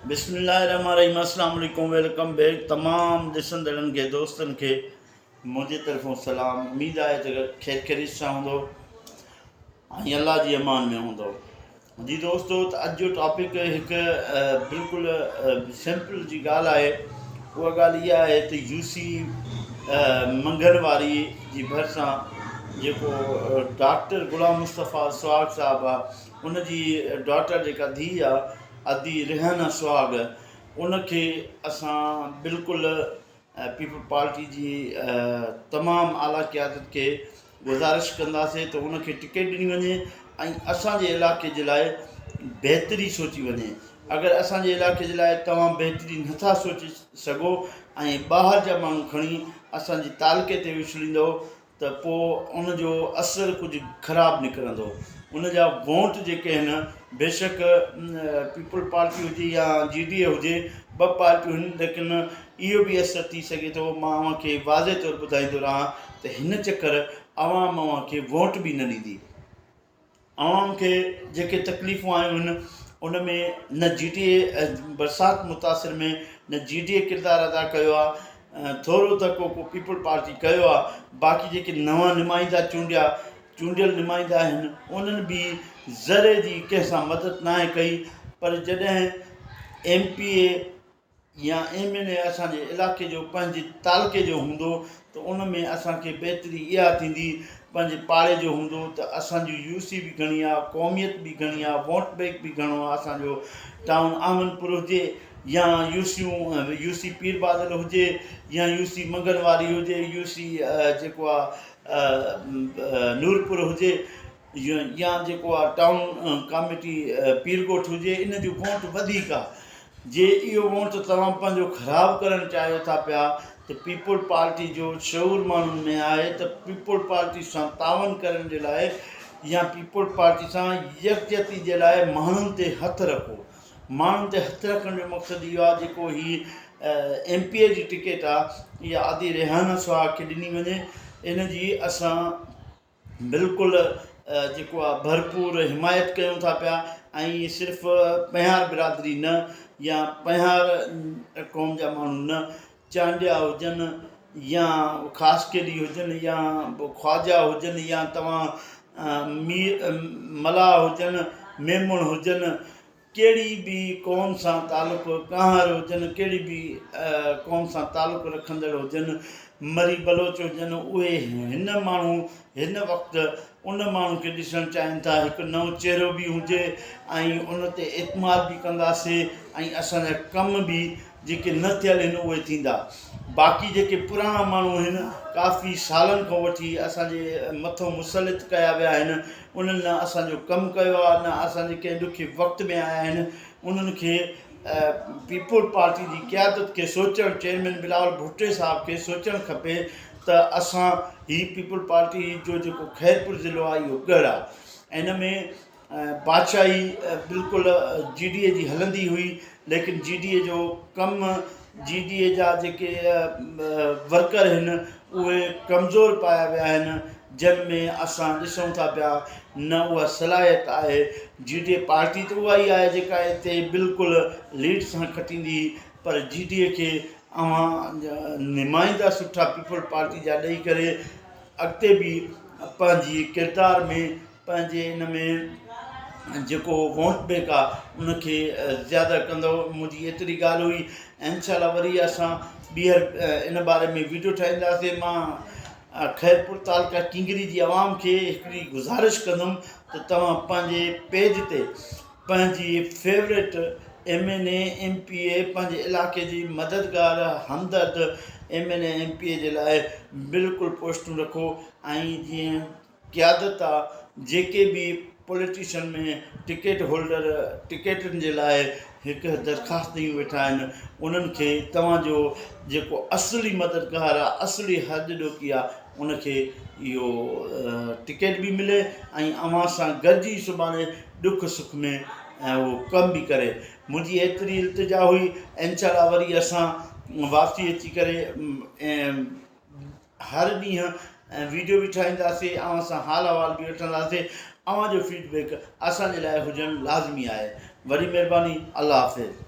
बिस्मिल्लाहिर्रहमानिर्रहीम। अस्सलाम वालेकुम। वेलकम बैक तमाम ॾिसंदड़नि खे दोस्तनि खे मुंहिंजे तरफ़ां सलाम। उमेदु आहे त ख़ैर ख़ैरियत सां हूंदो ऐं अल्लाह जी अमान में हूंदो। जी दोस्तो, त अॼु जो टॉपिक हिकु बिल्कुलु सिंपल जी ॻाल्हि आहे। उहा ॻाल्हि इहा आहे त यूसी मंगलवारी जी भरिसां जेको डॉक्टर ग़ुलाम मुस्तफ़ा सुहाग साहिबु आहे, उनजी डॉटर जेका धीउ आहे अदी रिहाना सुहाग, उनखे असां बिल्कुलु पीपल पार्टी जी तमामु आला क़यादत खे गुज़ारिश कंदासीं त उनखे टिकट ॾिनी वञे ऐं असांजे इलाइक़े जे लाइ बहितरी सोची वञे। अगरि असांजे इलाइक़े जे लाइ तव्हां बहितरी नथा सोचे सघो ऐं ॿाहिरि जा माण्हू खणी असांजे तालुके ते विछड़ींदो त पोइ उनजो असरु कुझु ख़राबु निकिरंदो। उनजा वोट जेके आहिनि, बेशक पीपल पार्टी हुजे या GDA हुजे, ॿ पार्टियूं आहिनि, लेकिन इहो बि असरु थी सघे थो। मां अव्हांखे वाज़े तौरु ॿुधाईंदो रहां त हिन चकर आवाम अव्हांखे वोट बि न ॾींदी। आवाम खे जेके तकलीफ़ूं आयूं आहिनि उन में न GDA बरसाति मुतासिर में न GDA किरदारु अदा कयो आहे। थोरो त को पीपल पार्टी कयो आहे। बाक़ी जेके नवां नुमाइंदा चूंडियल नुमाइंदा आहिनि उन्हनि बि ज़रे जी कंहिंसां मदद न आहे कई। पर जॾहिं MPA या MNA असांजे इलाइक़े जो पंहिंजे तालुके जो हूंदो त उन में असांखे बहितरी इहा थींदी। पंहिंजे पाड़े जो हूंदो त असांजी UC बि घणी आहे, क़ौमियत बि घणी आहे, वोट बैंक बि घणो आहे। असांजो टाउन आमनपुर हुजे या UC पीर बादल हुजे या UC मंगलवारी हुजे, UC जेको आहे नूरपुर हुजे या जेको आहे टाउन कमेटी पीरगोठ हुजे, इन जो वोट वधीक आहे। जे इहो वोट तव्हां पंहिंजो ख़राबु करणु चाहियो था पिया त पीपल पार्टी जो शऊर माण्हुनि में आहे त पीपल पार्टी सां तावन करण जे लाइ या पीपल पार्टी सां यकजहती जे लाइ माण्हुनि ते हथु रखो। माण्हुनि ते हथु रखण जो मक़सदु इहो आहे जेको MPA जी टिकट आहे इहा अदी रिहाना सुहाग खे ॾिनी वञे। इन जी असां बिल्कुलु जेको आहे भरपूर हिमायत कयूं था पिया। ऐं सिर्फ़ु पंहिंहार बिरादरी न या पंहिंहार क़ौम जा माण्हू न, चांडिया हुजनि या ख़ासि केडी हुजनि या ख्वाजा हुजनि या तव्हां मलाह हुजनि, मेमण हुजनि, कहिड़ी बि क़ौम सां तालुक़ु कांहर हुजनि, कहिड़ी बि क़ौम सां तालुक़ु रखंदड़ हुजनि, मरी बलोच हुजनि, उहे हिन वक़्तु उन माण्हू खे ॾिसणु चाहिनि था। हिकु नओं चहिरो बि हुजे ऐं उन ते एतमाद बि कंदासीं ऐं असांजा कम बि जेके न थियल आहिनि उहे थींदा। बाक़ी जेके पुराणा माण्हू आहिनि, काफ़ी सालनि खां वठी असांजे मथां मुसलित कया विया आहिनि, उन्हनि न असांजो कमु कयो आहे, न असांजे कंहिं ॾुखे वक़्त में आया आहिनि। उन्हनि खे पीपल पार्टी जी क़यादत खे सोचणु, चेयरमैन बिलावल भुट्टे साहिब खे सोचणु खपे त असां पीपल पार्टी जो जेको ख़ैरपुर ज़िलो आहे इहो गढ़ आहे। इन में बादशाही बिल्कुलु GDA जी हलंदी हुई, लेकिन GDA जो कमु, GDA जा जेके वर्कर आहिनि उहे कमज़ोर पाया विया आहिनि, जिन में असां ॾिसूं था पिया न उहा सलाहियत आहे। GDA पार्टी त उहा ई आहे जेका हिते बिल्कुलु लीड सां खटींदी, पर GDA खे नुमाइंदा सुठा पीपल पार्टी जा ॾेई करे अॻिते बि पंहिंजी किरदार में, पंहिंजे इन में जेको वोट बैंक आहे उनखे ज़्यादा कंदो। मुंहिंजी एतिरी ॻाल्हि हुई। इंशाअल्लाह वरी असां ॿीहर इन बारे में वीडियो ठाहींदासीं। मां ख़ैरपुर तालुका किंगरी जी आवाम खे हिकिड़ी गुज़ारिश कंदुमि त तव्हां पंहिंजे पेज ते पंहिंजी फेवरेट MNA MPA, पंहिंजे इलाइक़े जी मददगार हमदर्द MNA MPA जे लाइ बिल्कुलु पोस्टूं रखो। ऐं जीअं क़यादत आहे, जेके बि पॉलिटिशियन में टिकट होल्डर टिकटनि जे लाइ हिकु दरख़्वास्त ॾेई वेठा आहिनि, उन्हनि खे तव्हांजो जेको असली मददगार आहे, असली हथॾोकी आहे, उनखे इहो टिकट बि मिले ऐं अव्हां सां गॾिजी सुभाणे ॾुख सुख में उहो कमु बि करे। मुंहिंजी एतिरी इल्तिजा हुई। इंशाअल्लाह वरी असां वापसी अची करे हर ॾींहुं वीडियो बि ठाहींदासीं, अव्हां सां हाल अहिवाल बि वठंदासीं। अव्हांजो फीडबैक असांजे लाइ हुजणु लाज़मी आहे। वरी महिरबानी। अल्लाह हाफ़िज़।